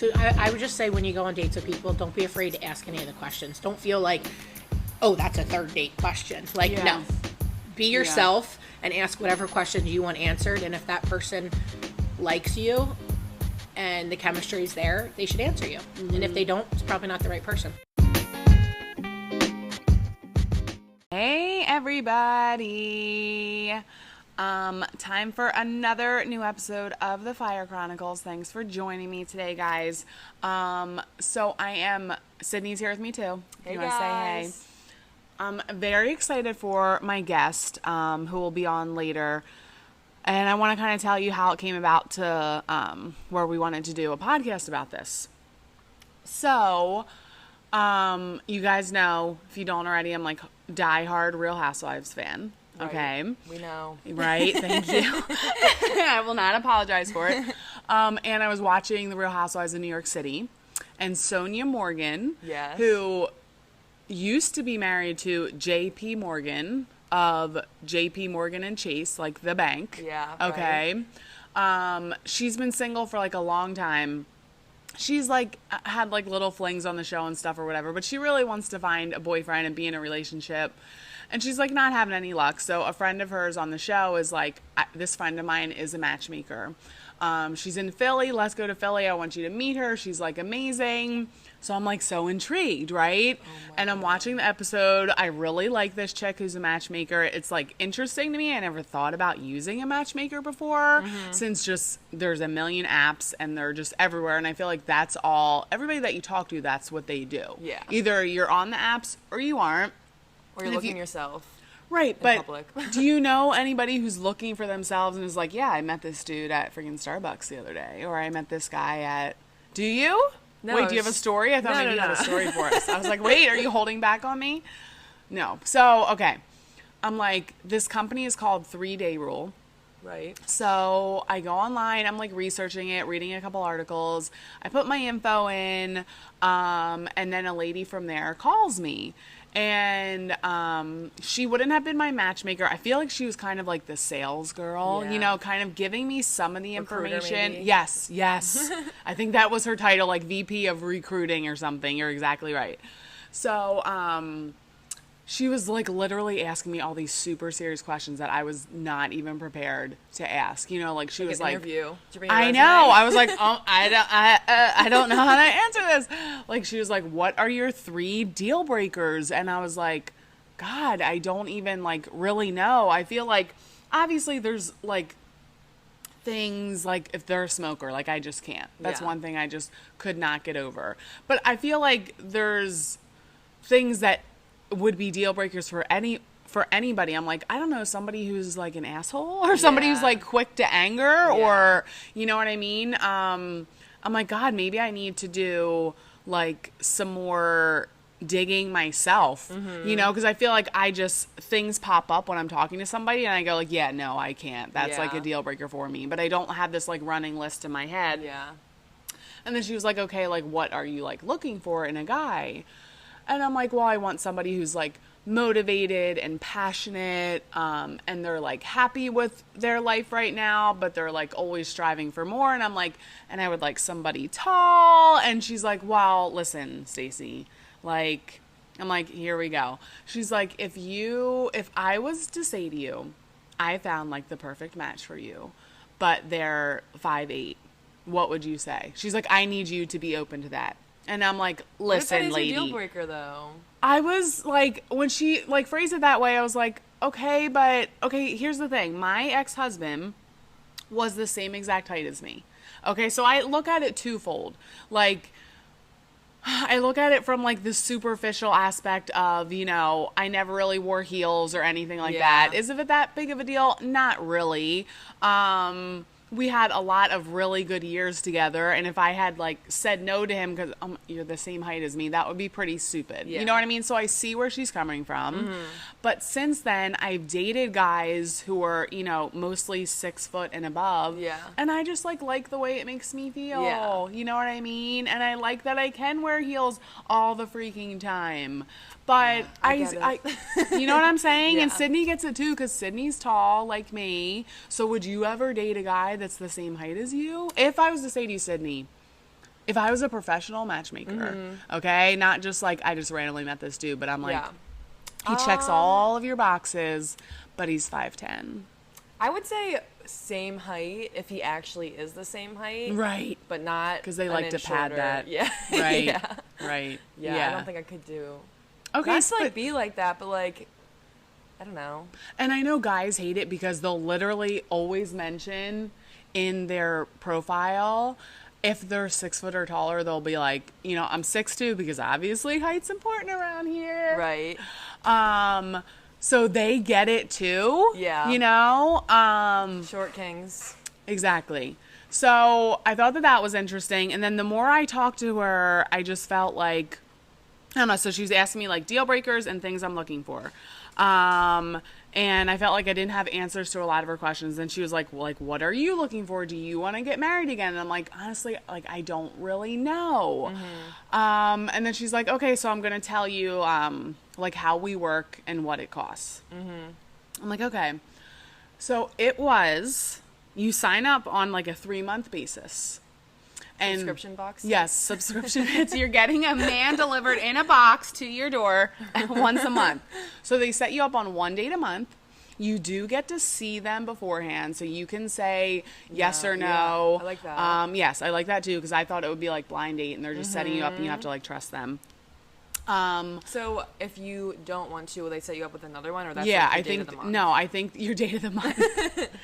So I would just say when you go on dates with people, don't be afraid to ask any of the questions. Don't feel like, oh, that's a third date question. Like, no. Be yourself and ask whatever questions you want answered. And if that person likes you and the chemistry is there, they should answer you. And if they don't, it's probably not the right person. Hey, everybody. Time for another new episode of the Fire Chronicles. Thanks for joining me today, guys. Sydney's here with me too. Hey, you guys. Want to say hey? I'm very excited for my guest, who will be on later. And I want to kind of tell you how it came about to where we wanted to do a podcast about this. So, you guys know, if you don't already, I'm like diehard Real Housewives fan. Right. Okay. We know. Right. Thank you. I will not apologize for it. And I was watching The Real Housewives of New York City. And Sonia Morgan, Yes. who used to be married to J.P. Morgan of J.P. Morgan and Chase, like the bank. Yeah. Okay. Right. She's been single for like a long time. She's like had like little flings on the show and stuff or whatever, but she really wants to find a boyfriend and be in a relationship. And she's like not having any luck. So a friend of hers on the show is like, this friend of mine is a matchmaker. She's in Philly. Let's go to Philly. I want you to meet her. She's like amazing. So I'm like so intrigued, right? And I'm watching the episode. I really like this chick who's a matchmaker. It's like interesting to me. I never thought about using a matchmaker before since just there's a million apps and they're just everywhere. And I feel like that's all, everybody that you talk to, that's what they do. Yeah. Either you're on the apps or you aren't. Or you're looking yourself. Right, but public. do you know anybody who's looking for themselves and is like, yeah, I met this dude at freaking Starbucks the other day, or I met this guy at... Do you? No, Wait, do you have a story? I thought maybe you had a story for us. I was like, wait, are you holding back on me? No. So, okay. I'm like, this company is called 3 Day Rule. Right. So I go online, I'm like researching it, reading a couple articles. I put my info in, and then a lady from there calls me. And she wouldn't have been my matchmaker. I feel like she was kind of like the sales girl, you know, kind of giving me some of the information. Maybe. Yes. I think that was her title, like VP of recruiting or something. You're exactly right. So she was like literally asking me all these super serious questions that I was not even prepared to ask. You know, like she was like, interview. I know. I was like, oh, I don't know how to answer this. Like she was like, what are your 3 deal breakers? And I was like, God, I don't even like really know. I feel like obviously there's like things like if they're a smoker, like I just can't. That's one thing I just could not get over. But I feel like there's things that would be deal breakers for anybody. I'm like, I don't know, somebody who's like an asshole or somebody who's like quick to anger or you know what I mean? I'm like, God, maybe I need to do like some more digging myself, you know, because I feel like things pop up when I'm talking to somebody and I go like, yeah, no, I can't. That's like a deal breaker for me. But I don't have this like running list in my head. Yeah. And then she was like, okay, like what are you like looking for in a guy? And I'm like, well, I want somebody who's like motivated and passionate, and they're like happy with their life right now, but they're like always striving for more. And I'm like, and I would like somebody tall. And she's like, well, listen, Stacy, like, I'm like, here we go. She's like, if I was to say to you, I found like the perfect match for you, but they're 5'8", what would you say? She's like, I need you to be open to that. And I'm like, listen, lady. What if that is a deal breaker, though? I was like, when she like phrased it that way, I was like, okay, but okay, here's the thing. My ex-husband was the same exact height as me. Okay, so I look at it twofold. Like, I look at it from like the superficial aspect of, you know, I never really wore heels or anything like that. Is it that big of a deal? Not really. We had a lot of really good years together, and if I had like said no to him because you're the same height as me, that would be pretty stupid. You know what I mean? So I see where she's coming from. But since then, I've dated guys who are, you know, mostly 6 foot and above. And I just like the way it makes me feel. You know what I mean? And I like that I can wear heels all the freaking time. But I you know what I'm saying? And Sydney gets it too, because Sydney's tall like me. So would you ever date a guy that's the same height as you? If I was to say to you, Sydney, if I was a professional matchmaker, okay, not just like I just randomly met this dude, but I'm like, he checks all of your boxes, but he's 5'10". I would say same height if he actually is the same height. Right. But not Because they an like to inch pad shorter. that. Yeah. Right. yeah. Right. Yeah. I don't think I could do. Okay. Not to like be like that, but like, I don't know. And I know guys hate it because they'll literally always mention in their profile, if they're 6 foot or taller, they'll be like, you know, I'm 6'2" because obviously height's important around here. Right. So they get it too. Yeah. You know? Short kings. Exactly. So I thought that that was interesting. And then the more I talked to her, I just felt like, I don't know. So she was asking me like deal breakers and things I'm looking for. And I felt like I didn't have answers to a lot of her questions. And she was like, what are you looking for? Do you want to get married again? And I'm like, honestly, like, I don't really know. And then she's like, okay, so I'm going to tell you, like how we work and what it costs. I'm like, okay. So it was, you sign up on like a 3-month basis. And Subscription box? Yes, subscription. You're getting a man delivered in a box to your door once a month. So they set you up on 1 date a month. You do get to see them beforehand, so you can say yes or no. Yeah, I like that. Yes, I like that too, because I thought it would be like blind date, and they're just setting you up, and you have to like trust them. So if you don't want to, will they set you up with another one, or that's Yeah, like your I date think of the month? no, I think your date of the month.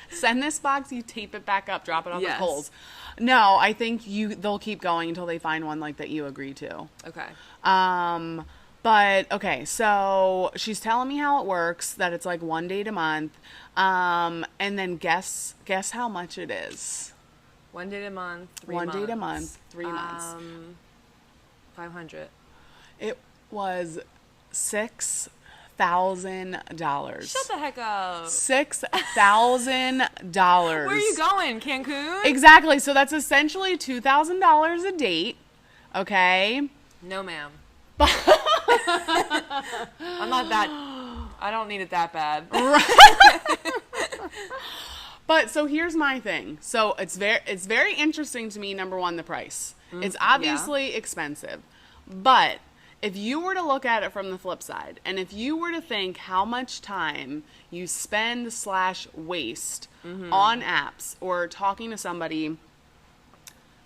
Send this box, you tape it back up, drop it on the Yes. poles. No, I think they'll keep going until they find one like that you agree to. Okay. But okay, so she's telling me how it works, that it's like 1 date a month. And then guess how much it is. 1 date a month, 3 1 months. date a month, 3 months. 500. It was $6,000. Shut the heck up. $6,000. Where are you going, Cancun? Exactly. So that's essentially $2,000 a date. Okay. No, ma'am. I'm not that. I don't need it that bad. But so here's my thing. So it's very interesting to me. Number one, the price. It's obviously expensive, but if you were to look at it from the flip side, and if you were to think how much time you spend / waste on apps or talking to somebody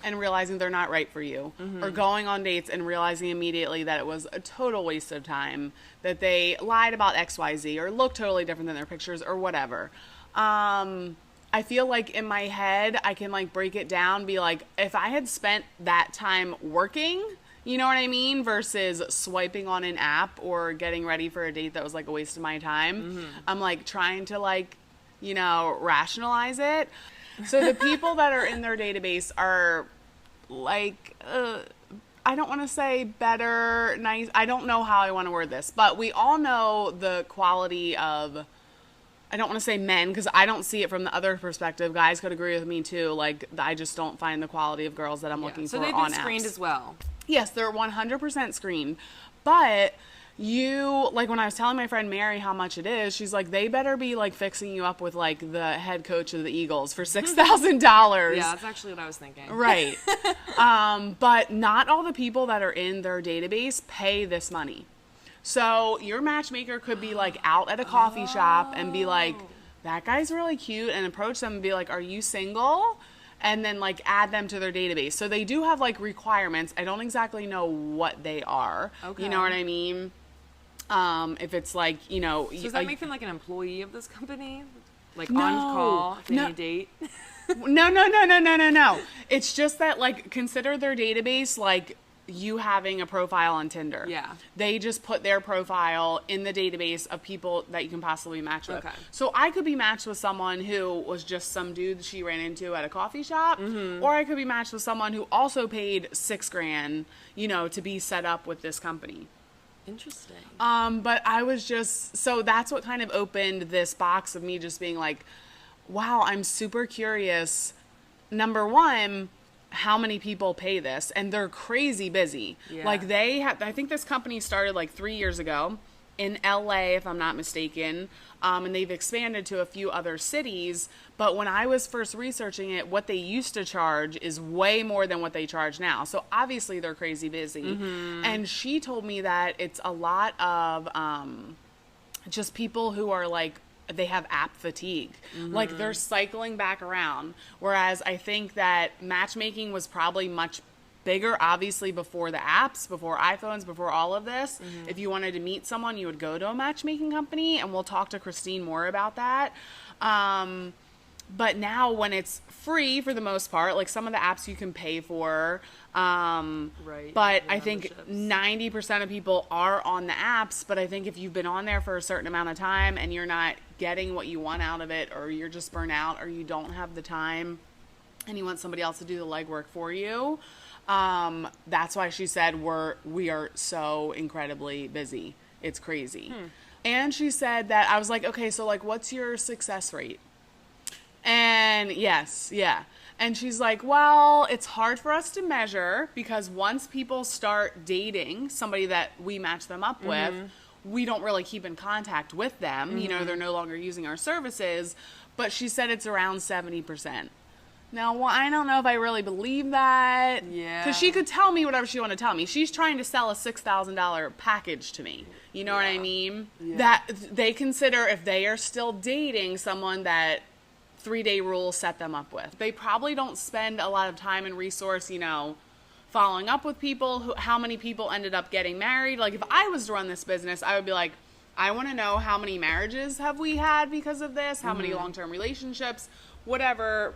and realizing they're not right for you, or going on dates and realizing immediately that it was a total waste of time, that they lied about XYZ or looked totally different than their pictures or whatever. I feel like in my head, I can like break it down, be like, if I had spent that time working, you know what I mean? Versus swiping on an app or getting ready for a date that was like a waste of my time. I'm like trying to like, you know, rationalize it. So the people that are in their database are like, I don't want to say better, nice. I don't know how I want to word this, but we all know the quality of, I don't want to say men, because I don't see it from the other perspective. Guys could agree with me too. Like, I just don't find the quality of girls that I'm looking So for they've on been screened apps. as well. Yes, they're 100% screened. But you, like when I was telling my friend Mary how much it is, she's like, they better be like fixing you up with like the head coach of the Eagles for $6,000. Yeah, that's actually what I was thinking. Right. But not all the people that are in their database pay this money. So your matchmaker could be like out at a coffee shop and be like, that guy's really cute, and approach them and be like, are you single? And then like add them to their database. So they do have like requirements. I don't exactly know what they are. Okay. You know what I mean? If it's like, you know. So does that make them like an employee of this company? Like No. on call if they No. need a date? No. It's just that like consider their database like you having a profile on Tinder. Yeah. They just put their profile in the database of people that you can possibly match with. Okay. So I could be matched with someone who was just some dude she ran into at a coffee shop, or I could be matched with someone who also paid $6,000, you know, to be set up with this company. Interesting. But I was just, so that's what kind of opened this box of me just being like, wow, I'm super curious. Number one, how many people pay this? And they're crazy busy. Yeah. Like they have, I think this company started like 3 years ago. in LA, if I'm not mistaken, and they've expanded to a few other cities. But when I was first researching it, what they used to charge is way more than what they charge now. So obviously they're crazy busy. And she told me that it's a lot of just people who are like, they have app fatigue. Like they're cycling back around. Whereas I think that matchmaking was probably much bigger, obviously, before the apps, before iPhones, before all of this. If you wanted to meet someone, you would go to a matchmaking company, and we'll talk to Christine more about that. But now when it's free for the most part, like some of the apps you can pay for, but I think 90% of people are on the apps. But I think if you've been on there for a certain amount of time and you're not getting what you want out of it, or you're just burnt out, or you don't have the time and you want somebody else to do the legwork for you, that's why she said we are so incredibly busy. It's crazy. And she said that, I was like, okay, so like, what's your success rate? And yes, yeah. And she's like, well, it's hard for us to measure because once people start dating somebody that we match them up with, we don't really keep in contact with them. You know, they're no longer using our services. But she said it's around 70%. Now, well, I don't know if I really believe that. Yeah. Because she could tell me whatever she wanted to tell me. She's trying to sell a $6,000 package to me. You know what I mean? Yeah. That they consider, if they are still dating someone that 3-day rule set them up with. They probably don't spend a lot of time and resource, you know, following up with people, how many people ended up getting married. Like, if I was to run this business, I would be like, I want to know how many marriages have we had because of this, how many long-term relationships, whatever,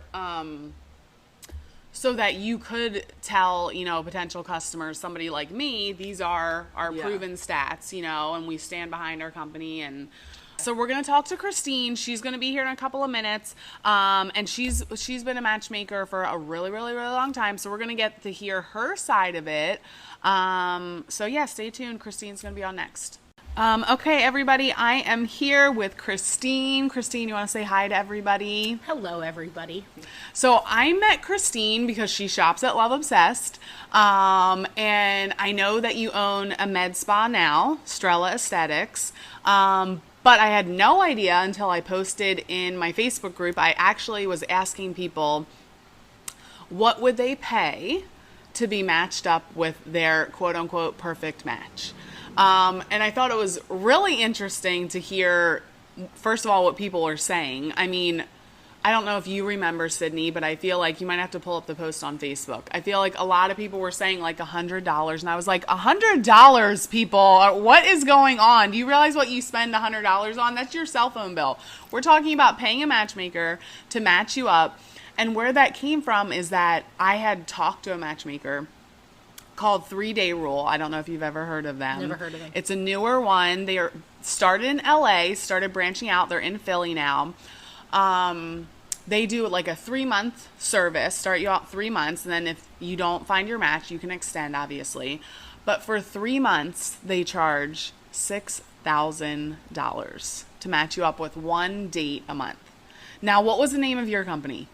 so that you could tell, you know, potential customers, somebody like me, these are our proven stats, you know, and we stand behind our company. And so we're going to talk to Christine. She's going to be here in a couple of minutes. And she's been a matchmaker for a really, really, really long time. So we're going to get to hear her side of it. So yeah, stay tuned. Christine's going to be on next. Okay, everybody, I am here with Christine. Christine, you want to say hi to everybody? Hello, everybody. So I met Christine because she shops at Love Obsessed. And I know that you own a med spa now, Strella Aesthetics. But I had no idea until I posted in my Facebook group. I actually was asking people what would they pay to be matched up with their quote-unquote perfect match. And I thought it was really interesting to hear, first of all, what people are saying. I mean, I don't know if you remember, Sydney, but I feel like you might have to pull up the post on Facebook. I feel like a lot of people were saying like $100, and I was like, $100, people? What is going on? Do you realize what you spend $100 on? That's your cell phone bill. We're talking about paying a matchmaker to match you up. And where that came from is that I had talked to a matchmaker called 3-Day Rule. I don't know if you've ever heard of them. Never heard of them. It's a newer one. They are started in LA, started branching out. They're in Philly now. They do like a 3-month service, start you out 3 months, and then if you don't find your match, you can extend, obviously. But for 3 months, they charge $6,000 to match you up with one date a month. Now, what was the name of your company?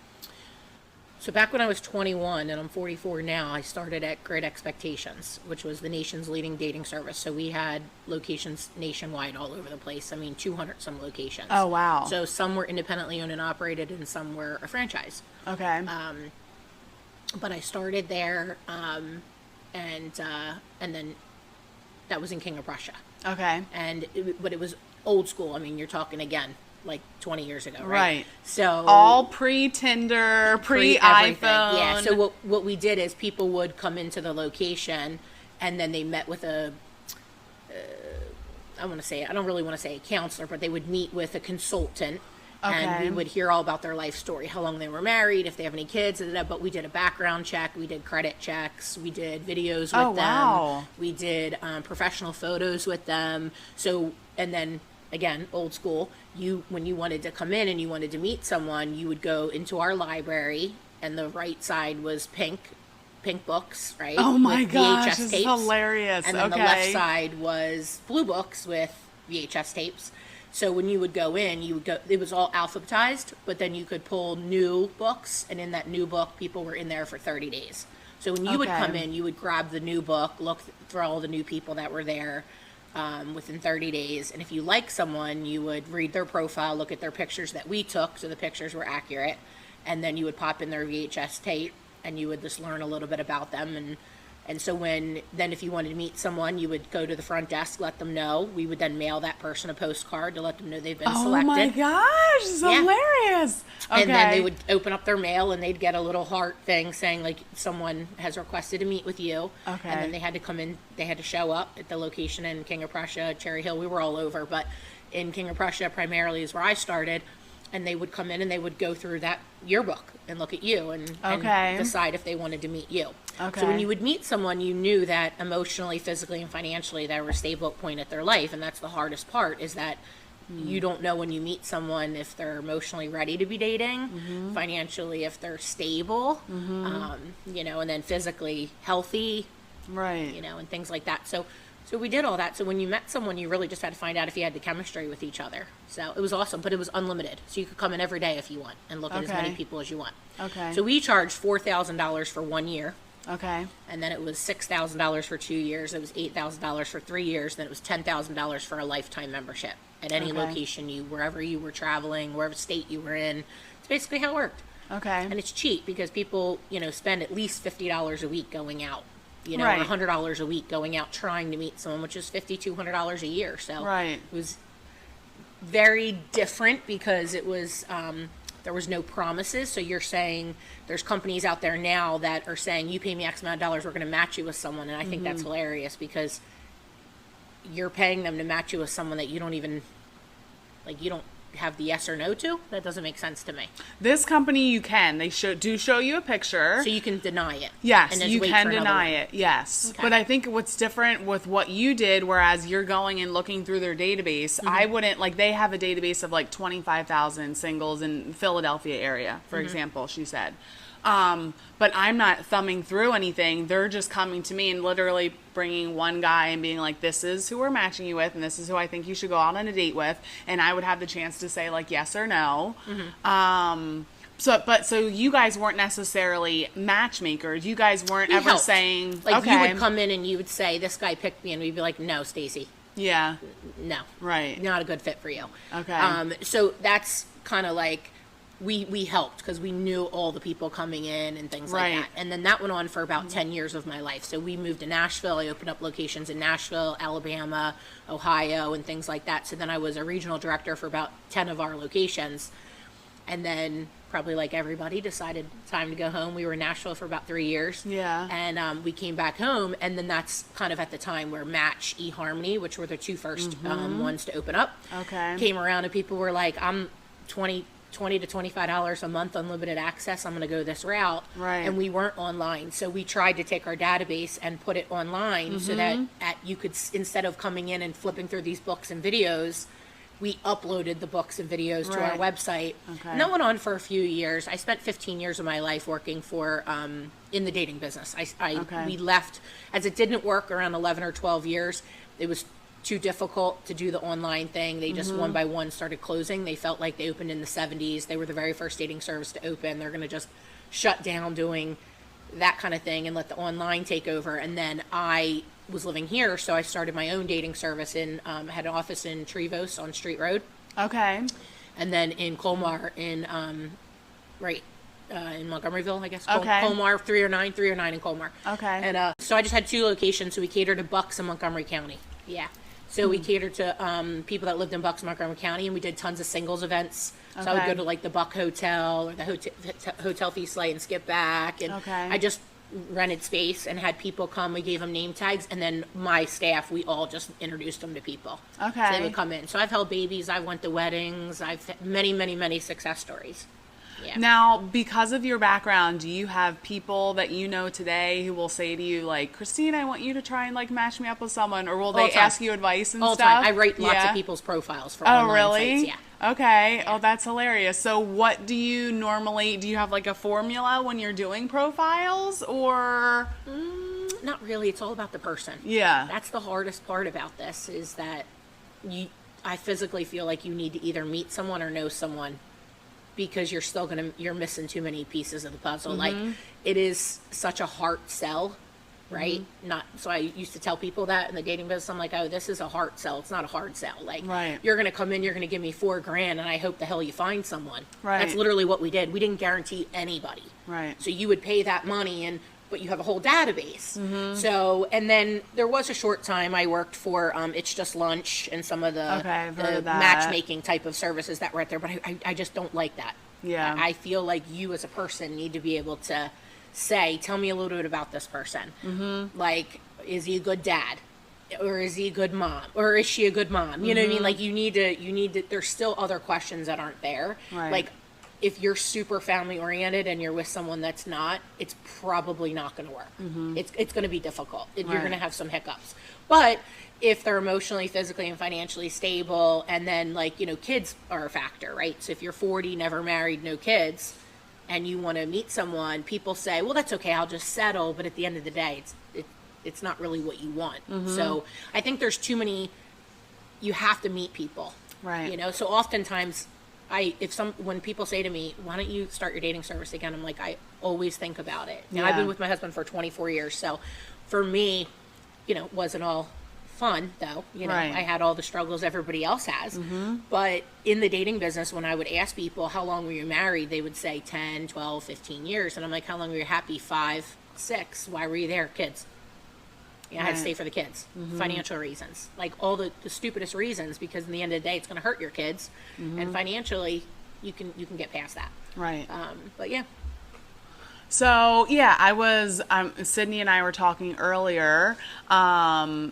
So back when I was 21 and I'm 44 now, I started at Great Expectations, which was the nation's leading dating service. So we had locations nationwide all over the place. I mean, 200 some locations. Oh, wow. So some were independently owned and operated and some were a franchise. Okay. But I started there, and then that was in King of Prussia. Okay. But it was old school. I mean, you're talking again, like 20 years ago, right? Right. So all pre-Tinder, pre-iPhone. Yeah. So what we did is people would come into the location, and then they met with I don't really want to say a counselor, but they would meet with a consultant. Okay. And we would hear all about their life story, how long they were married, if they have any kids, but we did a background check, we did credit checks, we did videos with them. Wow. We did professional photos with them. So, and then again, old school, when you wanted to come in and you wanted to meet someone, you would go into our library, and the right side was pink books, right? Oh my with gosh, VHS this tapes. is hilarious. And then the left side was blue books with VHS tapes. So when you would go in, it was all alphabetized, but then you could pull new books, and in that new book, people were in there for 30 days. So when you would come in, you would grab the new book, look for all the new people that were there. within 30 days. And if you like someone, you would read their profile, look at their pictures that we took, so the pictures were accurate, and then you would pop in their VHS tape, and you would just learn a little bit about them. And so then if you wanted to meet someone, you would go to the front desk, let them know. We would then mail that person a postcard to let them know they've been selected. Oh my gosh, this is hilarious. Okay. And then they would open up their mail and they'd get a little heart thing saying like someone has requested to meet with you. Okay. And then they had to come in, they had to show up at the location in King of Prussia, Cherry Hill. We were all over, but in King of Prussia primarily is where I started. And they would come in and they would go through that yearbook and look at you and decide if they wanted to meet you. Okay. So when you would meet someone, you knew that emotionally, physically, and financially they were a stable point at their life. And that's the hardest part, is that you don't know when you meet someone if they're emotionally ready to be dating, financially if they're stable, you know, and then physically healthy, right, you know, and things like that. So we did all that. So when you met someone, you really just had to find out if you had the chemistry with each other. So it was awesome, but it was unlimited. So you could come in every day if you want and look at as many people as you want. Okay. So we charged $4,000 for 1 year. Okay. And then it was $6,000 for 2 years. It was $8,000 for 3 years. Then it was $10,000 for a lifetime membership at any location wherever you were traveling, wherever state you were in. It's basically how it worked. Okay. And it's cheap because people, you know, spend at least $50 a week going out. You know, right, or $100 a week going out trying to meet someone, which is $5,200 a year. So right, it was very different because it was there was no promises. So you're saying there's companies out there now that are saying you pay me X amount of dollars, we're going to match you with someone, and I think that's hilarious because you're paying them to match you with someone that you don't even you don't have the yes or no to. That doesn't make sense to me. This company you can. They do show you a picture. So you can deny it. Yes, and you wait can for another deny one. it. Yes. Okay. But I think what's different with what you did, whereas you're going and looking through their database, I wouldn't, they have a database of 25,000 singles in Philadelphia area, for example, she said. But I'm not thumbing through anything. They're just coming to me and literally bringing one guy and being like, this is who we're matching you with, and this is who I think you should go out on a date with. And I would have the chance to say yes or no. So you guys weren't necessarily matchmakers. You guys weren't ever helped. saying, you would come in and you would say, this guy picked me, and we'd be like, no, Stacy. Yeah. No. Right. Not a good fit for you. Okay. So that's kind of we helped because we knew all the people coming in and things like that. And then that went on for about 10 years of my life. So we moved to Nashville. I opened up locations in Nashville, Alabama, Ohio, and things like that. So then I was a regional director for about 10 of our locations. And then probably like everybody decided time to go home. We were in Nashville for about 3 years. Yeah. And we came back home. And then that's kind of at the time where Match, eHarmony, which were the two first ones to open up, came around, and people were like, I'm $20 to $25 a month unlimited access, I'm going to go this route. Right. And we weren't online, so we tried to take our database and put it online so that you could, instead of coming in and flipping through these books and videos, we uploaded the books and videos to our website. Okay. And that went on for a few years. I spent 15 years of my life working for in the dating business. We left as it didn't work around 11 or 12 years. It was too difficult to do the online thing. They just one by one started closing. They felt like they opened in the 70s. They were the very first dating service to open. They're going to just shut down doing that kind of thing and let the online take over. And then I was living here, so I started my own dating service had an office in Trevose on Street Road. Okay. And then in Colmar in Montgomeryville, I guess. Okay. Colmar, 309 in Colmar. Okay. And so I just had 2 locations, so we catered to Bucks and Montgomery County. Yeah. So we catered to people that lived in Bucks, Montgomery County, and we did tons of singles events. So I would go to the Buck Hotel or the Hotel Feast Light and Skip Back. And I just rented space and had people come. We gave them name tags, and then my staff, we all just introduced them to people. Okay. So they would come in. So I've held babies. I went to weddings. I've had many, many, many success stories. Yeah. Now, because of your background, do you have people that you know today who will say to you, Christine, I want you to try and match me up with someone, or will they ask you advice and all stuff? All the time. I write lots of people's profiles for online really? sites. Yeah. Okay. Yeah. Oh, that's hilarious. So what do you normally, do you have a formula when you're doing profiles, or? Not really. It's all about the person. Yeah. That's the hardest part about this, is that I physically feel like you need to either meet someone or know someone, because you're missing too many pieces of the puzzle. It is such a heart sell right? Not so I used to tell people that in the dating business. I'm like, oh, this is a hard sell. It's not a hard sell. Like, Right. you're gonna come in, you're gonna give me $4,000, and I hope the hell you find someone. Right. That's literally what we did. We didn't guarantee anybody. Right. So you would pay that money, but you have a whole database. So, and then there was a short time I worked for It's Just Lunch and some of the, Okay, I've heard the of that. matchmaking type of services that were out there, but I just don't like that. Yeah. I feel like you as a person need to be able to say, tell me a little bit about this person. Like, is he a good dad? Or is he a good mom? Or is she a good mom? You know what I mean? Like, you need to, there's still other questions that aren't there. Right. Like, if you're super family oriented and you're with someone that's not, it's probably not going to work. It's going to be difficult. You're Right. going to have some hiccups. But if they're emotionally, physically, and financially stable, and then, like, kids are a factor, right? So if you're 40, never married, no kids, and you want to meet someone, people say, well, that's okay, I'll just settle. But at the end of the day, it's not really what you want. So I think there's too many, you have to meet people. Right. So oftentimes, when people say to me, why don't you start your dating service again? I'm like, I always think about it. Now, I've Yeah. been with my husband for 24 years. So for me, it wasn't all fun though. Right. I had all the struggles everybody else has. But in the dating business, when I would ask people, how long were you married? They would say 10, 12, 15 years. And I'm like, how long were you happy? 5, 6. Why were you there? Kids. I had to Right. stay for the kids. Financial reasons. Like, all the stupidest reasons, because in the end of the day, it's going to hurt your kids. And financially, you can get past that. Right. But yeah. So yeah, Sydney and I were talking earlier,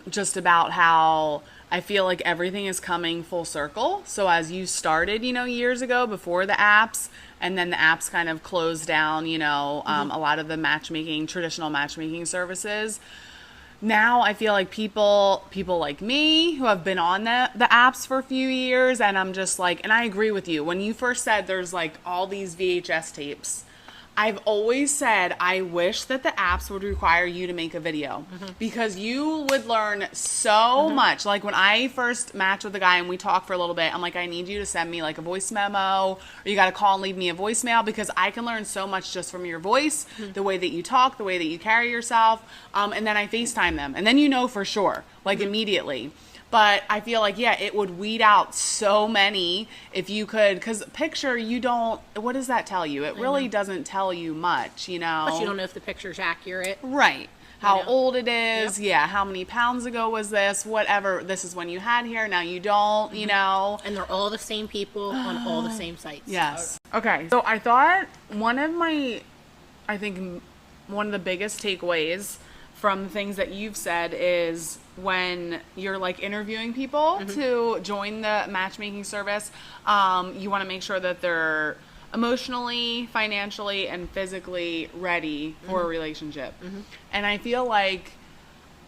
just about how I feel like everything is coming full circle. So as you started, years ago before the apps, and then the apps kind of closed down, a lot of the traditional matchmaking services. Now I feel like people like me who have been on the apps for a few years, and I'm just like, and I agree with you. When you first said there's like all these VHS tapes, I've always said I wish that the apps would require you to make a video, because you would learn so much. Like, when I first matched with a guy and we talked for a little bit, I'm like, I need you to send me like a voice memo, or you got to call and leave me a voicemail, because I can learn so much just from your voice, the way that you talk, the way that you carry yourself. And then I FaceTime them, and then for sure, like immediately. But I feel like, yeah, it would weed out so many if you could, because picture, what does that tell you? It really doesn't tell you much, Plus, you don't know if the picture's accurate. Right. How know? old it is. Yep. Yeah. How many pounds ago was this? Whatever. This is when you had hair. Now you don't, And they're all the same people on all the same sites. Yes. Okay. So I thought one of the biggest takeaways from things that you've said is when you're like interviewing people to join the matchmaking service, you want to make sure that they're emotionally, financially, and physically ready for a relationship. And I feel like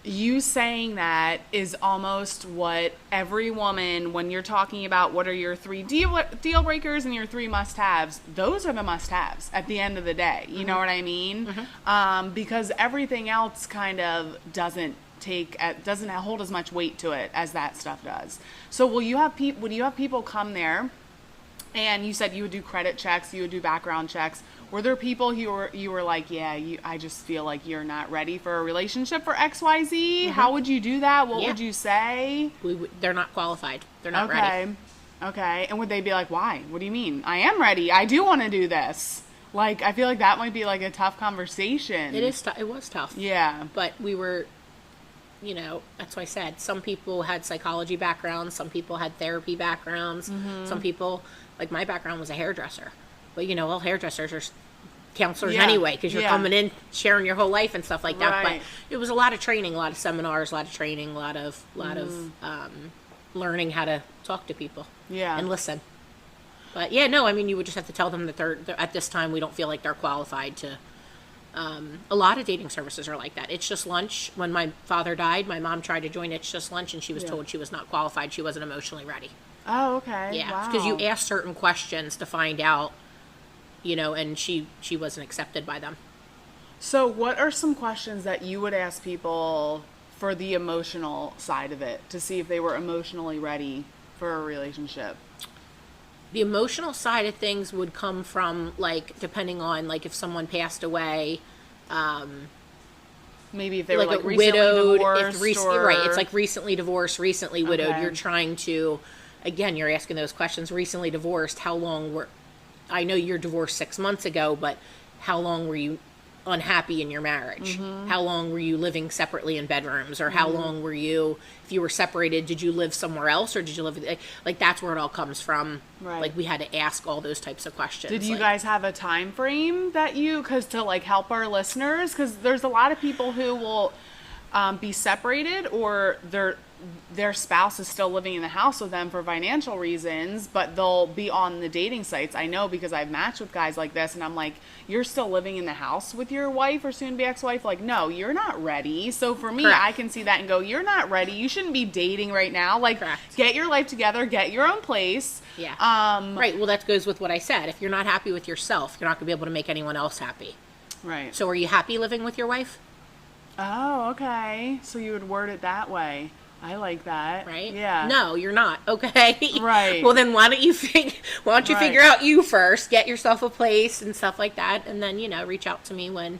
you saying that is almost what every woman, when you're talking about what are your 3 deal breakers and your 3 must-haves, those are the must-haves at the end of the day. You know what I mean? Because everything else kind of doesn't hold as much weight to it as that stuff does. So would you have people come there, and you said you would do credit checks, you would do background checks? Were there people you were like, I just feel like you're not ready for a relationship for XYZ? How would you do that? What would you say? They're not qualified. They're not ready. Okay. And would they be like, why? What do you mean? I am ready. I do want to do this. Like, I feel like that might be like a tough conversation. It is. It was tough. Yeah. But we were, that's why I said some people had psychology backgrounds, some people had therapy backgrounds, some people, like, my background was a hairdresser. But, all hairdressers are counselors anyway, because you're coming in, sharing your whole life and stuff like that. Right. But it was a lot of training, a lot of seminars, a lot of training, a lot of learning how to talk to people and listen. But you would just have to tell them that they're at this time, we don't feel like they're qualified to. A lot of dating services are like that. It's Just Lunch. When my father died, my mom tried to join It's Just Lunch, and she was told she was not qualified. She wasn't emotionally ready. Oh, okay. Yeah, because you ask certain questions to find out, and she wasn't accepted by them. So what are some questions that you would ask people for the emotional side of it, to see if they were emotionally ready for a relationship? The emotional side of things would come from, like, depending on, like, if someone passed away, maybe if they like were a like recently widowed, divorced, right? It's like recently divorced, recently widowed. Okay. You're trying to, again, you're asking those questions. Recently divorced. How long were? I know you're divorced 6 months ago, but how long were you unhappy in your marriage? How long were you living separately in bedrooms, or how long were you? If you were separated, did you live somewhere else, or did you live like that's where it all comes from? Right. Like we had to ask all those types of questions. Did you like, guys have a time frame that because to like help our listeners, because there's a lot of people who will be separated, or their spouse is still living in the house with them for financial reasons, but they'll be on the dating sites. I know because I've matched with guys like this, and I'm like, you're still living in the house with your wife or soon-to-be ex-wife? Like, no, you're not ready. So for me, Correct. I can see that and go, you're not ready. You shouldn't be dating right now. Like, Correct. get your life together, get your own place. Yeah. Right. Well, that goes with what I said. If you're not happy with yourself, you're not going to be able to make anyone else happy. Right. So are you happy living with your wife? Oh, okay. So you would word it that way. I like that. Right? Yeah. No, you're not. Okay. Right. Well, then why don't you Right. figure out you first, get yourself a place and stuff like that, and then reach out to me when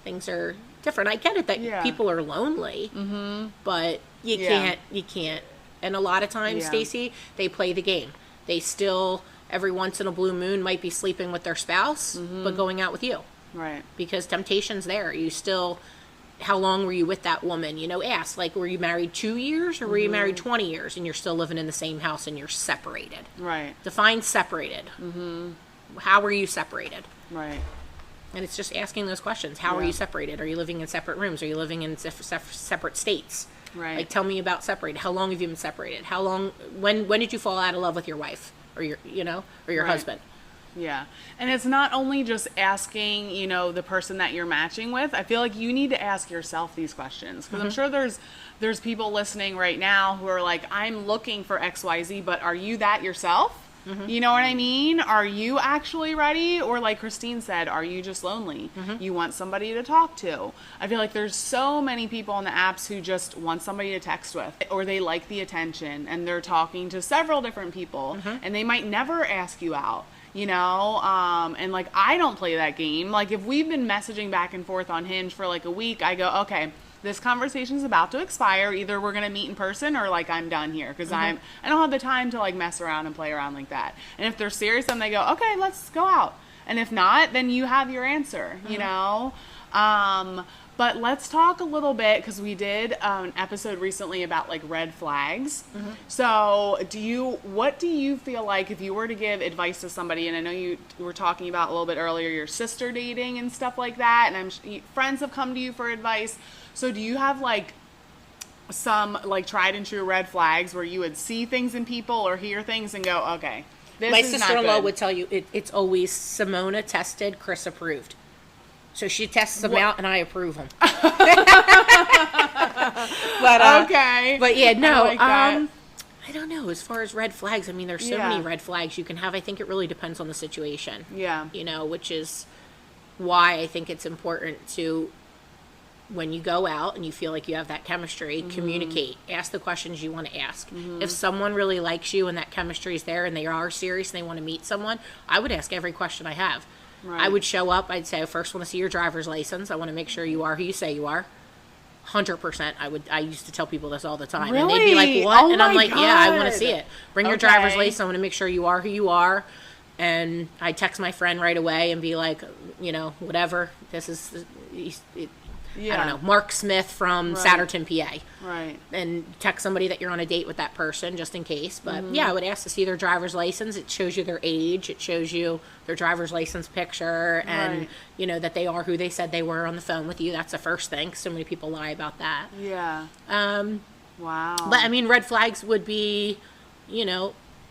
things are different. I get it that people are lonely, but you can't. And a lot of times, Yeah. Stacy, they play the game. They still every once in a blue moon might be sleeping with their spouse, but going out with you. Right. Because temptation's there. You still, how long were you with that woman? Ask, like, were you married 2 years or were you married 20 years and you're still living in the same house and you're separated? Right. Define separated. How were you separated? Right. And it's just asking those questions. How are you separated? Are you living in separate rooms? Are you living in separate states? Right. Like, tell me about separated. How long have you been separated? How long, when did you fall out of love with your wife or your Right. husband? Yeah. And it's not only just asking, the person that you're matching with. I feel like you need to ask yourself these questions. Because I'm sure there's people listening right now who are like, I'm looking for XYZ, but are you that yourself? You know what I mean? Are you actually ready? Or like Christine said, are you just lonely? You want somebody to talk to. I feel like there's so many people on the apps who just want somebody to text with, or they like the attention and they're talking to several different people and they might never ask you out. And like, I don't play that game. Like, if we've been messaging back and forth on Hinge for like a week, I go, okay, this conversation's about to expire. Either we're going to meet in person or like I'm done here. Cause I don't have the time to like mess around and play around like that. And if they're serious, then they go, okay, let's go out. And if not, then you have your answer, But let's talk a little bit, because we did an episode recently about like red flags. So what do you feel like if you were to give advice to somebody, and I know you were talking about a little bit earlier, your sister dating and stuff like that, and friends have come to you for advice. So do you have like some like tried and true red flags where you would see things in people or hear things and go, okay, this My is not sister-in-law good. would tell you it's always Simona tested, Chris approved. So she tests them out and I approve them. But Okay. But yeah, no. I like that. I don't know. As far as red flags, I mean, there's so many red flags you can have. I think it really depends on the situation. Yeah. Which is why I think it's important to, when you go out and you feel like you have that chemistry, communicate. Ask the questions you want to ask. If someone really likes you and that chemistry is there and they are serious and they want to meet someone, I would ask every question I have. Right. I would show up. I'd say, I first want to see your driver's license. I want to make sure you are who you say you are. 100%. I used to tell people this all the time. And they'd be like, what? Oh and I'm my like, yeah, I want to God. see it. Bring your driver's Okay. license. I want to make sure you are who you are. And I text my friend right away and be like, whatever. This is, I don't know, Mark Smith from Right. Satterton, PA. Right. And text somebody that you're on a date with that person just in case. But yeah, I would ask to see their driver's license. It shows you their age. It shows you their driver's license picture and, Right. that they are who they said they were on the phone with you. That's the first thing. So many people lie about that. Yeah. Wow. But I mean, red flags would be,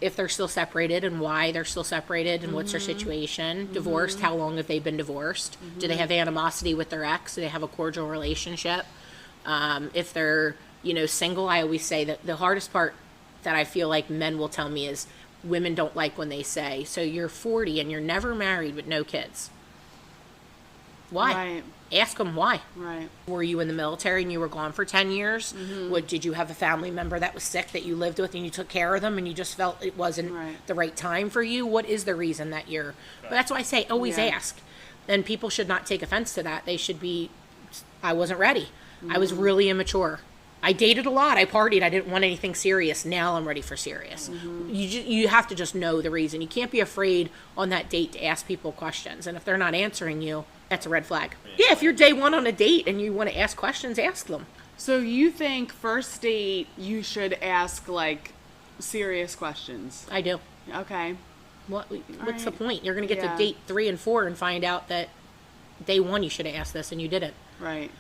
if they're still separated and why they're still separated and what's their situation. Divorced, how long have they been divorced? Do they have animosity with their ex? Do they have a cordial relationship? If they're, single, I always say that the hardest part that I feel like men will tell me is women don't like when they say, so you're 40 and you're never married with no kids. Why? Right. Ask them why. Right. Were you in the military and you were gone for 10 years? Did you have a family member that was sick that you lived with and you took care of them and you just felt it wasn't the right time for you? What is the reason that you're... But that's why I say always Yeah. ask. And people should not take offense to that. They should be I wasn't ready. I was really immature. I dated a lot. I partied. I didn't want anything serious. Now I'm ready for serious. You have to just know the reason. You can't be afraid on that date to ask people questions. And if they're not answering you, that's a red flag. Yeah, if you're day one on a date and you want to ask questions, ask them. So you think first date you should ask like serious questions? I do. Okay. What's the point? You're going to get Yeah. to date 3 and 4 and find out that day one you should have asked this and you didn't. Right.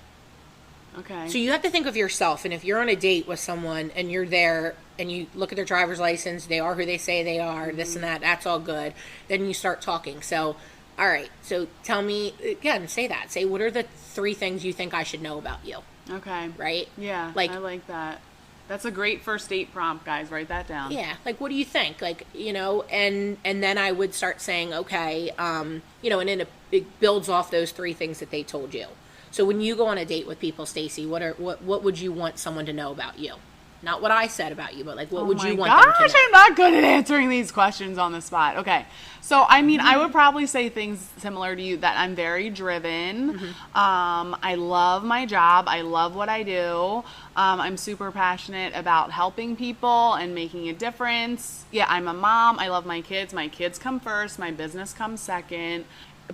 Okay. So you have to think of yourself, and if you're on a date with someone and you're there and you look at their driver's license, they are who they say they are, this and that, that's all good. Then you start talking. So, all right, so tell me, again, say that. Say, what are the 3 things you think I should know about you? Okay. Right? Yeah, Like, I like that. That's a great first date prompt, guys. Write that down. yeah, like, what do you think? Like, and then I would start saying, okay, and then it builds off those 3 things that they told you. So when you go on a date with people, Stacy, what would you want someone to know about you? Not what I said about you, but like what would you want them to know? I'm not good at answering these questions on the spot. Okay. So, I mean, I would probably say things similar to you, that I'm very driven. I love my job. I love what I do. I'm super passionate about helping people and making a difference. Yeah, I'm a mom. I love my kids. My kids come first. My business comes second.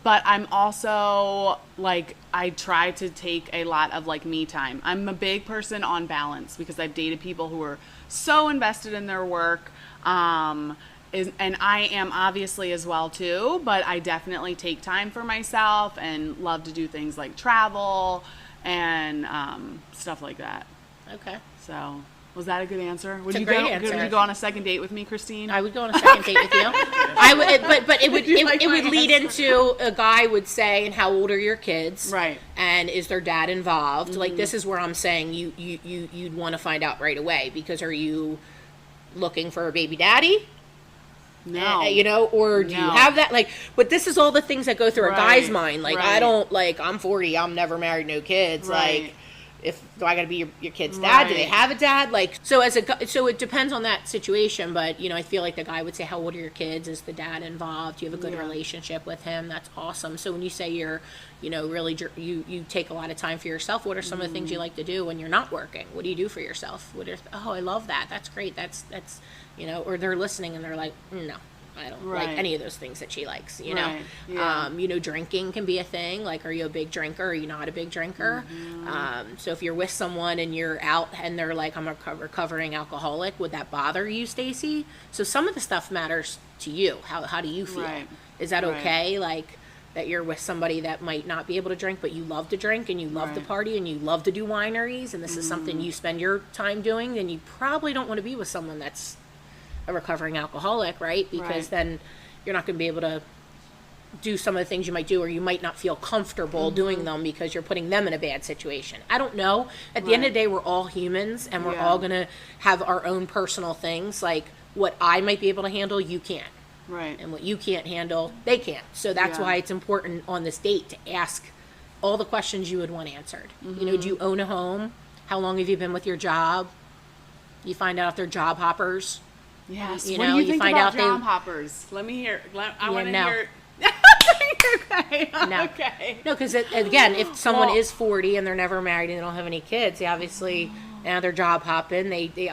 But I'm also, like, I try to take a lot of, like, me time. I'm a big person on balance because I've dated people who are so invested in their work. And I am obviously as well, too. But I definitely take time for myself and love to do things like travel and stuff like that. Okay. So... was that a good answer? Would It's a you great go? answer. Would you go on a second date with me, Christine? I would go on a second date with you. I would, but it would like it would my lead answer? into a guy would say, and how old are your kids? Right. And is their dad involved? Like, this is where I'm saying you'd want to find out right away, because are you looking for a baby daddy? No. Or do you No. have that? Like, but this is all the things that go through a guy's Right, mind. Like, right. I don't, like, I'm 40, I'm never married, no kids. Right. Like, do I got to be your kid's dad? Do they Right. have a dad? Like, so it depends on that situation. But I feel like the guy would say, "How old are your kids? Is the dad involved? Do you have a good Yeah. relationship with him? That's awesome." So when you say you're, really you take a lot of time for yourself. What are some of the things you like to do when you're not working? What do you do for yourself? I love that. That's great. That's or they're listening and they're like, no. I don't like Right. any of those things that she likes, Right, yeah. Drinking can be a thing. Like, are you a big drinker? Are you not a big drinker? So if you're with someone and you're out and they're like, I'm a recovering alcoholic, would that bother you, Stacy? So some of the stuff matters to you. How do you feel? Right. Is that Right. okay? Like, that you're with somebody that might not be able to drink, but you love to drink and you love to Right. party and you love to do wineries, and this is something you spend your time doing, then you probably don't want to be with someone that's a recovering alcoholic, right? Because Right. then you're not going to be able to do some of the things you might do, or you might not feel comfortable doing them because you're putting them in a bad situation. I don't know. At the end of the day, we're all humans, and we're Yeah. all going to have our own personal things. Like, what I might be able to handle, you can't. Right. And what you can't handle, they can't. So that's Yeah. why it's important on this date to ask all the questions you would want answered. Do you own a home? How long have you been with your job? You find out if they're job hoppers. Yes. You What know, do you you think find about out they- job hoppers? Let me hear. I want to no. hear. Okay. No. Okay. No, because again, if someone Well- is 40 and they're never married and they don't have any kids, they obviously, now they're job hopping. They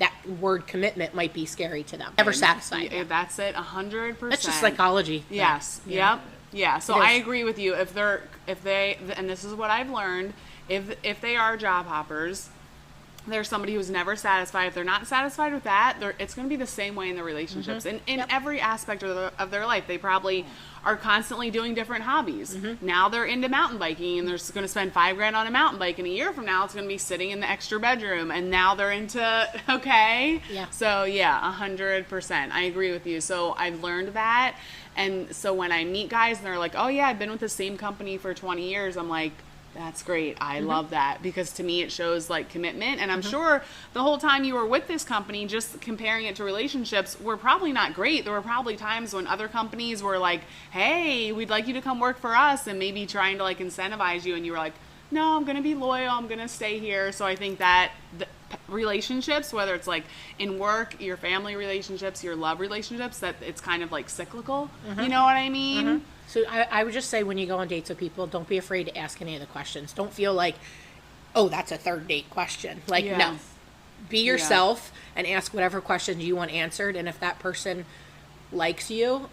that word commitment might be scary to them. Never satisfied. Yeah, that's it. 100%. That's just psychology. Yes. Yeah. Yep. Yeah. So It is. I agree with you. If they, and this is what I've learned, if they are job hoppers, they're somebody who's never satisfied. If they're not satisfied with that, it's going to be the same way in their relationships. In every aspect of their life. They probably are constantly doing different hobbies. Now they're into mountain biking, and they're going to spend $5,000 on a mountain bike. And a year from now, it's going to be sitting in the extra bedroom. And now they're into, okay. Yeah. So yeah, 100%. I agree with you. So I've learned that. And so when I meet guys and they're like, oh yeah, I've been with the same company for 20 years. I'm like, that's great. I love that, because to me it shows like commitment. And I'm sure the whole time you were with this company, just comparing it to relationships, were probably not great. There were probably times when other companies were like, hey, we'd like you to come work for us, and maybe trying to like incentivize you, and you were like, no, I'm going to be loyal. I'm going to stay here. So I think that relationships, whether it's like in work, your family relationships, your love relationships, that it's kind of like cyclical. You know what I mean? So I would just say when you go on dates with people, don't be afraid to ask any of the questions. Don't feel like, oh, that's a third date question. Like, Yeah. no. Be yourself and ask whatever questions you want answered. And if that person likes you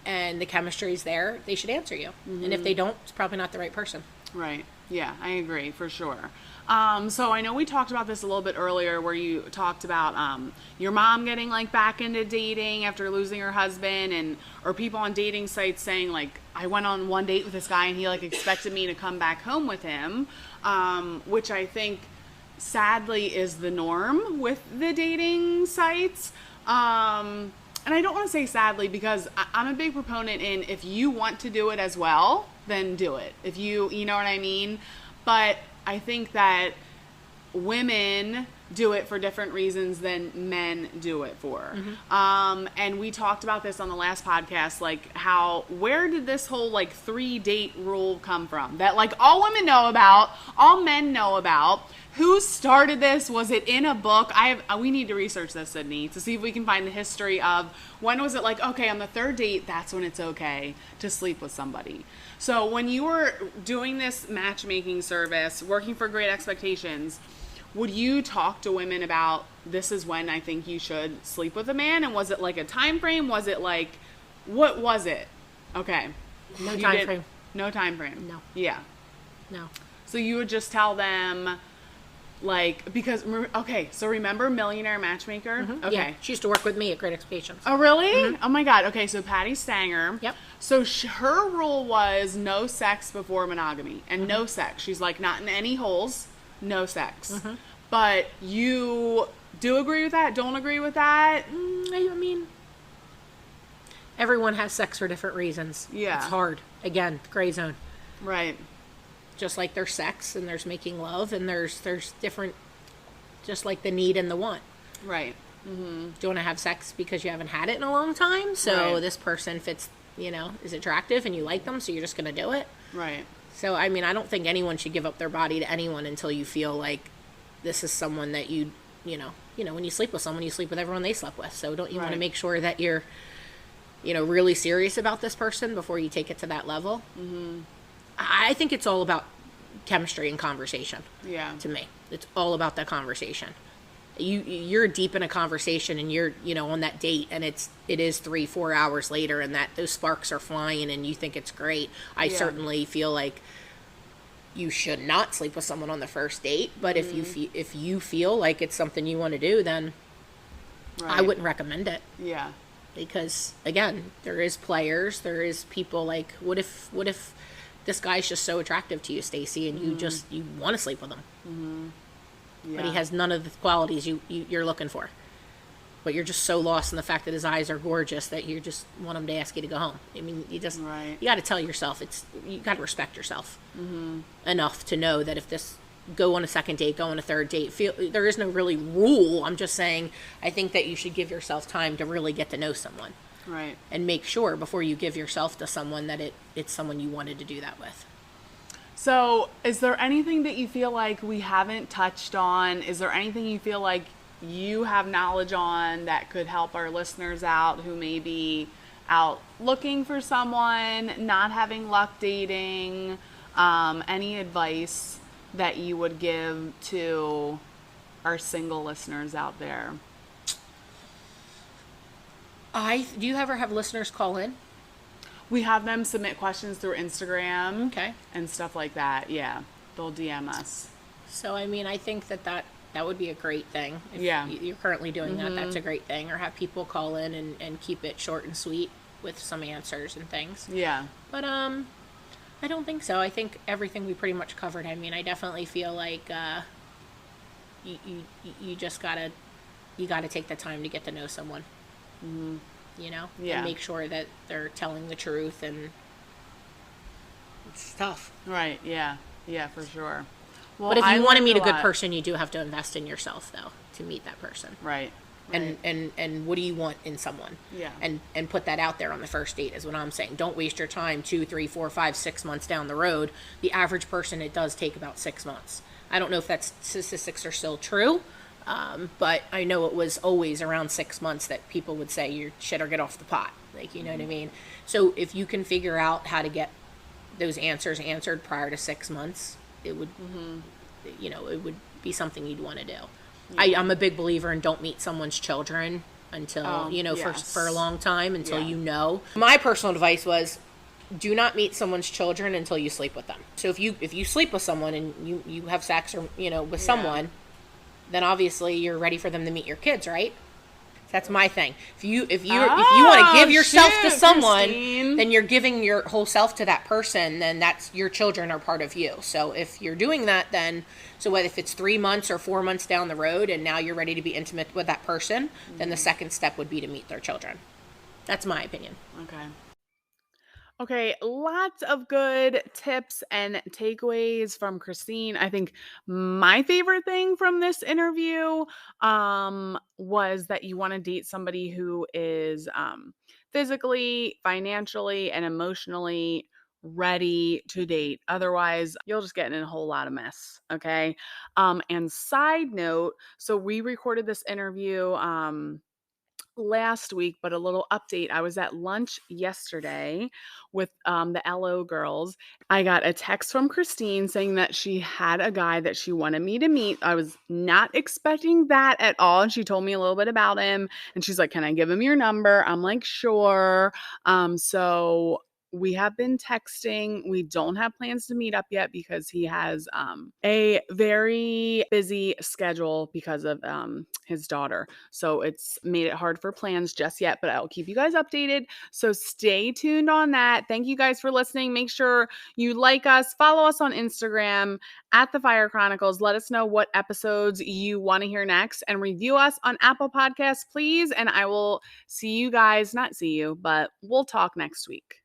and the chemistry's there, they should answer you. And if they don't, it's probably not the right person. Right. Yeah, I agree for sure. So I know we talked about this a little bit earlier where you talked about your mom getting like back into dating after losing her husband, and or people on dating sites saying like, I went on one date with this guy and he like expected me to come back home with him, which I think sadly is the norm with the dating sites. And I don't want to say sadly because I'm a big proponent in if you want to do it as well, then do it. If you know what I mean? But I think that women do it for different reasons than men do it for. And we talked about this on the last podcast, like where did this whole like 3-date rule come from? That like all women know about, all men know about. Who started this? Was it in a book? We need to research this, Sydney, to see if we can find the history of when was it like, okay, on the 3rd date, that's when it's okay to sleep with somebody. So when you were doing this matchmaking service, working for Great Expectations, would you talk to women about this is when I think you should sleep with a man? And was it like a time frame? Was it like, what was it? Okay. No time frame. No time frame. No. Yeah. No. So you would just tell them, like, because, okay, so remember Millionaire Matchmaker? Okay. Yeah, she used to work with me at Great Expectations. Oh, really? Oh, my God. Okay, so Patty Stanger. Yep. So her rule was no sex before monogamy, and no sex. She's like, not in any holes, no sex. But you do agree with that? Don't agree with that? I mean, everyone has sex for different reasons. Yeah. It's hard. Again, gray zone. Right. Just like there's sex and there's making love and there's different, just like the need and the want. Right. Do you want to have sex because you haven't had it in a long time? So Right. this person fits, is attractive and you like them, so you're just going to do it. Right. So, I mean, I don't think anyone should give up their body to anyone until you feel like this is someone that when you sleep with someone, you sleep with everyone they slept with. So don't you want to Right. make sure that you're, really serious about this person before you take it to that level? I think it's all about chemistry and conversation. Yeah. To me, it's all about that conversation. You're deep in a conversation and you're on that date and it is 3-4 hours later and that those sparks are flying and you think it's great. I certainly feel like you should not sleep with someone on the first date, but if you feel like it's something you want to do, then I wouldn't recommend it. Yeah. Because again, there is players, there is people like, what if this guy's just so attractive to you, Stacy, and you want to sleep with him, but he has none of the qualities you're looking for, but you're just so lost in the fact that his eyes are gorgeous that you just want him to ask you to go home. I mean, you got to tell yourself, you got to respect yourself enough to know that if this go on a second date, go on a third date, there is no really rule. I'm just saying, I think that you should give yourself time to really get to know someone. Right. And make sure before you give yourself to someone that it's someone you wanted to do that with. So is there anything that you feel like we haven't touched on? Is there anything you feel like you have knowledge on that could help our listeners out who may be out looking for someone, not having luck dating? Any advice that you would give to our single listeners out there? Do you ever have listeners call in? We have them submit questions through Instagram. Okay. And stuff like that. Yeah. They'll DM us. So, I mean, I think that would be a great thing. If Yeah. you're currently doing that, that's a great thing. Or have people call in and keep it short and sweet with some answers and things. Yeah. But, I don't think so. I think everything we pretty much covered. I mean, I definitely feel like, you just gotta take the time to get to know someone. Yeah. And make sure that they're telling the truth, and it's tough. Right. Yeah. Yeah, for sure. Well, But if you want to meet a good lot. person, you do have to invest in yourself, though, to meet that person. Right. And what do you want in someone? Yeah. And put that out there on the first date is what I'm saying. Don't waste your time 2, 3, 4, 5, 6 months down the road. The average person, it does take about 6 months. I don't know if that statistics are still true, but I know it was always around 6 months that people would say, "You're shit or get off the pot." Like, you know what I mean? So if you can figure out how to get those answers answered prior to 6 months, it would, it would be something you'd want to do. I'm a big believer in don't meet someone's children until, for a long time, until you know. My personal advice was, do not meet someone's children until you sleep with them. So if you sleep with someone and you have sex or, with someone, then obviously you're ready for them to meet your kids, right? That's my thing. If you want to give yourself to someone, Christine, then you're giving your whole self to that person, then that's your children are part of you. So if you're doing that, then if it's 3 months or 4 months down the road and now you're ready to be intimate with that person, then the second step would be to meet their children. That's my opinion. Okay, lots of good tips and takeaways from Christine. I think my favorite thing from this interview was that you want to date somebody who is physically, financially, and emotionally ready to date. Otherwise, you'll just get in a whole lot of mess, okay? And side note, so we recorded this interview last week, but a little update. I was at lunch yesterday with the LO girls. I got a text from Christine saying that she had a guy that she wanted me to meet. I was not expecting that at all. And she told me a little bit about him. And she's like, "Can I give him your number?" I'm like, "Sure." So we have been texting. We don't have plans to meet up yet because he has a very busy schedule because of his daughter. So it's made it hard for plans just yet, but I'll keep you guys updated. So stay tuned on that. Thank you guys for listening. Make sure you like us, follow us on Instagram at The Fire Chronicles. Let us know what episodes you want to hear next and review us on Apple Podcasts, please. And I will see you guys, not see you, but we'll talk next week.